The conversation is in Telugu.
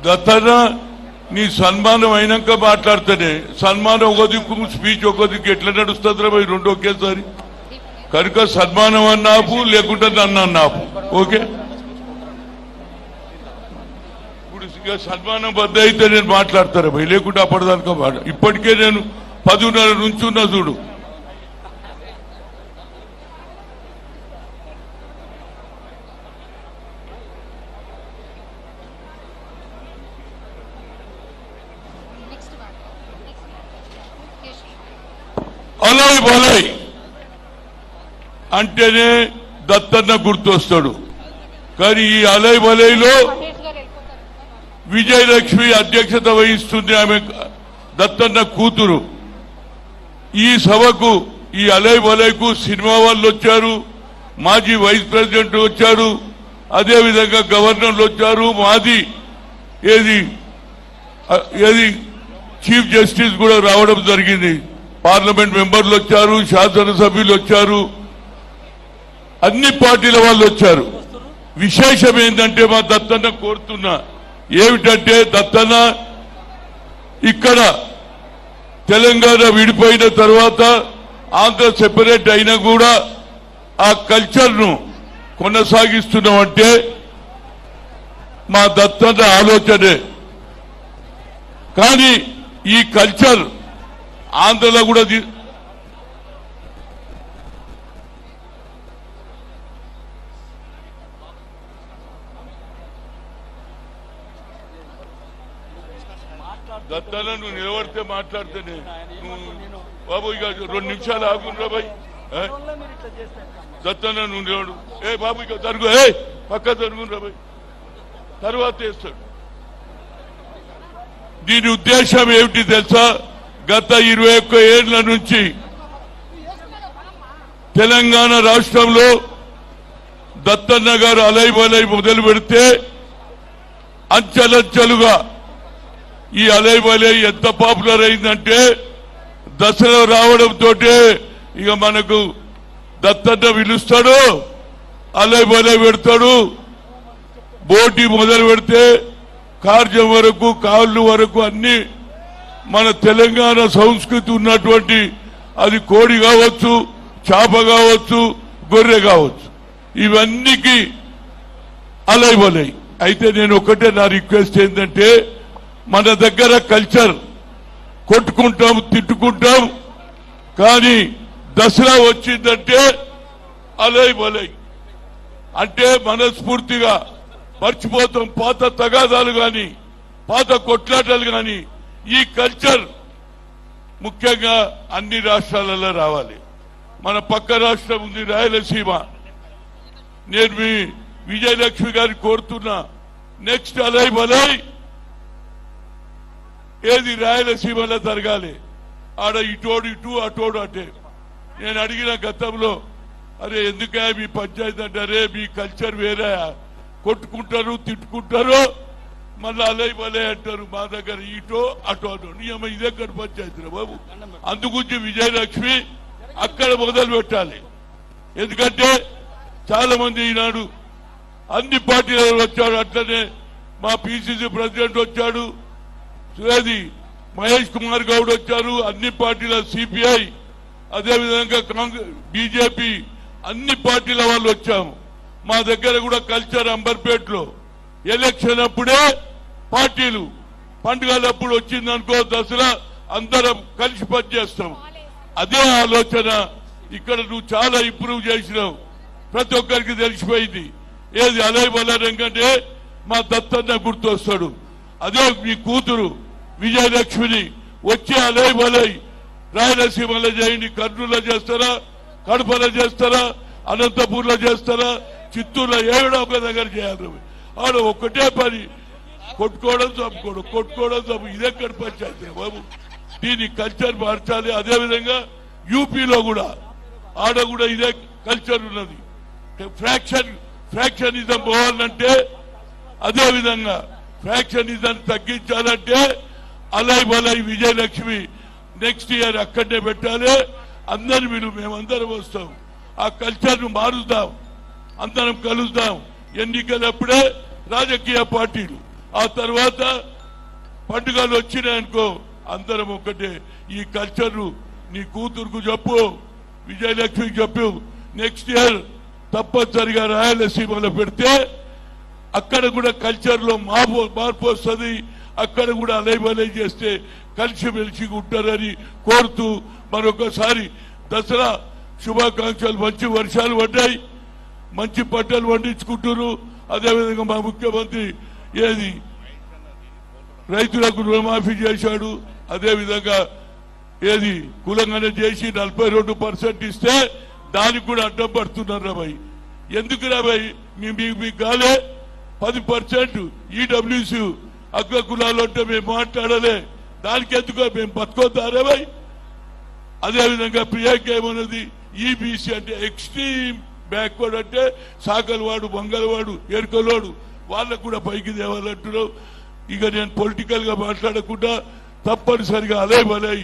దత్తన నీ సన్మానం అయినాక మాట్లాడితేనే సన్మానం ఒక దిక్కు స్పీచ్ ఒక దిక్కు ఎట్లా నడుస్తుందిరా భయ్ రెండు ఒకేసారి కనుక సన్మానం అన్నాపు లేకుంటే నన్ను అన్నాపు ఓకే ఇప్పుడు సన్మానం బద్ద అయితే నేను మాట్లాడతారా భయ్ లేకుంటే అప్పటిదానికా ఇప్పటికే నేను 10:30 నుంచి ఉన్నా చూడు అలయ్ బలయ్ అంటేనే దత్తన్న గుర్తొస్తాడు కానీ ఈ అలయ్ బలయ్లో విజయలక్ష్మి అధ్యక్షత వహిస్తుంది ఆమె దత్తన్న కూతురు ఈ సభకు ఈ అలయ్ బలయ్కు సినిమా వాళ్ళు వచ్చారు మాజీ వైస్ ప్రెసిడెంట్ వచ్చారు అదేవిధంగా గవర్నర్లు వచ్చారు మాది ఏది చీఫ్ జస్టిస్ కూడా రావడం జరిగింది పార్లమెంట్ మెంబర్లు వచ్చారు శాసనసభ్యులు వచ్చారు అన్ని పార్టీల వాళ్ళు వచ్చారు విశేషం ఏంటంటే మా దత్తన్న కోరుతున్నా ఏమిటంటే దత్తన్న ఇక్కడ తెలంగాణ విడిపోయిన తర్వాత ఆంధ్ర సెపరేట్ అయినా కూడా ఆ కల్చర్ ను కొనసాగిస్తున్నామంటే మా దత్తన్న ఆలోచనే కానీ ఈ కల్చర్ ఆంధ్రలో కూడా దత్తన నువ్వు నిలబడితే మాట్లాడితేనే బాబు ఇక 2 నిమిషాలు ఆగుండ్రా బాయ్ దత్తన నువ్వు నిలబడు ఏ బాబు ఇక జరుగు పక్క జరుగుండ్రా బాయ్ తర్వాత వేస్తాడు దీని ఉద్దేశం ఏమిటి తెలుసా గత 21 ఏళ్ల నుంచి తెలంగాణ రాష్ట్రంలో దత్తన్న గారు అలయ్ బలయ్ మొదలు పెడితే అంచెలంచెలుగా ఈ అలయ్ బలయ్ ఎంత పాపులర్ అయిందంటే దసరా రావడంతో ఇక మనకు దత్తన్న పిలుస్తాడు అలయ్ బలయ్ పెడతాడు బోటి మొదలు పెడితే కార్యం వరకు కాళ్ళు వరకు అన్ని మన తెలంగాణ సంస్కృతి ఉన్నటువంటి అది కోడి కావచ్చు చేప కావచ్చు గొర్రె కావచ్చు ఇవన్నీకి అలయ్ బలయ్ అయితే నేను ఒకటే నా రిక్వెస్ట్ ఏంటంటే మన దగ్గర కల్చర్ కొట్టుకుంటాం తిట్టుకుంటాం కానీ దసరా వచ్చిందంటే అలయ్ బలయ్ అంటే మనస్ఫూర్తిగా మర్చిపోతాం పాత తగాదాలు గాని పాత కొట్లాటలు గాని ఈ కల్చర్ ముఖ్యంగా అన్ని రాష్ట్రాలలో రావాలి మన పక్క రాష్ట్రం ఉంది రాయలసీమ నేను మీ విజయలక్ష్మి గారిని కోరుతున్నా నెక్స్ట్ అలయ్ బలయ్ ఏది రాయలసీమలో జరగాలి ఆడ ఇటోడు ఇటు అటోడు అంటే నేను అడిగిన గతంలో అరే ఎందుకే మీ పంచాయతీ అంటే అరే మీ కల్చర్ వేరే కొట్టుకుంటారు తిట్టుకుంటారు మళ్ళీ అలయ్ బలయ్ అంటారు మా దగ్గర ఇటో అటో నియమ ఇదే ఇక్కడ పంచాయతీ బాబు అందుగురించి విజయలక్ష్మి అక్కడ మొదలు పెట్టాలి ఎందుకంటే చాలా మంది ఈనాడు అన్ని పార్టీలలో వచ్చాడు అట్లనే మా పిసిసి ప్రెసిడెంట్ వచ్చాడు సురేది మహేష్ కుమార్ గౌడ్ వచ్చారు అన్ని పార్టీల సిపిఐ అదేవిధంగా కాంగ్రెస్ బీజేపీ అన్ని పార్టీల వాళ్ళు వచ్చాము మా దగ్గర కూడా కల్చర్ అంబర్పేటలో ఎలక్షన్ అప్పుడే పార్టీలు పండుగలప్పుడు వచ్చిందనుకో దసరా అందరం కలిసి పనిచేస్తాం అదే ఆలోచన ఇక్కడ నువ్వు చాలా ఇంప్రూవ్ చేసినావు ప్రతి ఒక్కరికి తెలిసిపోయింది ఏది అలయ్ బలయ్ ఎందుకంటే మా దత్తన్న గుర్తొస్తాడు అదే మీ కూతురు విజయలక్ష్మిని వచ్చే అలయ్ బలయ్ రాయలసీమలో చేయండి కర్నూలులో చేస్తారా కడపలో చేస్తారా అనంతపూర్లో చేస్తారా చిత్తూరులో ఏడో ఒక దగ్గర చేయాలి ఆడ ఒక్కటే పని కొట్టుకోవడం చంపుకోవడం కొట్టుకోవడం చంపు ఇదెక్కడ పంచాయతీ బాబు దీని కల్చర్ మార్చాలి అదేవిధంగా యూపీలో కూడా ఆడ కూడా ఇదే కల్చర్ ఉన్నది ఫ్రాక్షనిజం పోవాలంటే అదేవిధంగా ఫ్రాక్షనిజం తగ్గించాలంటే అలయ్ బలయ్ విజయలక్ష్మి నెక్స్ట్ ఇయర్ అక్కడనే పెట్టాలి అందరి మీరు మేమందరం వస్తాం ఆ కల్చర్ ను మారుద్దాం అందరం కలుద్దాం ఎన్నికలప్పుడే రాజకీయ పార్టీలు, ఆ తర్వాత పండుగలు వచ్చినాయనుకో అందరం ఒకటే. ఈ కల్చర్ నీ కూతురుకు చెప్పు, విజయలక్ష్మికి చెప్పు, నెక్స్ట్ ఇయర్ తప్పనిసరిగా రాయలసీమలో పెడితే అక్కడ కూడా కల్చర్ లో మార్పు వస్తుంది. అక్కడ కూడా అలైబలై చేస్తే కలిసిమెలిసి ఉంటారని కోరుతూ మరొకసారి దసరా శుభాకాంక్షలు. మంచి వర్షాలు పడ్డాయి, మంచి పంటలు పండించుకుంటున్నారు. అదేవిధంగా మా ముఖ్యమంత్రి రైతులకు రుణమాఫీ చేశాడు. అదేవిధంగా కులంగానే చేసి 42% ఇస్తే దానికి కూడా అడ్డం పడుతున్నారు రాబాయి. ఎందుకు రాబాయి? మీకు కాలే 10% ఈడబ్ల్యూసీ అగ్ర కులాలు అంటే మేము మాట్లాడలే, దానికి ఎందుకో మేము బతుకొద్దారే బాయ్. అదేవిధంగా ప్రియాంక ఏమన్నది, ఈబీసీ అంటే ఎక్స్ట్రీమ్ బ్యాక్వర్డ్, అంటే సాకలవాడు, మంగళవాడు, ఎరుకలోడు వాళ్ళకు కూడా పైకి తేవాలంటున్నావు. ఇక నేను పొలిటికల్ గా మాట్లాడకుండా తప్పనిసరిగా అలై బలై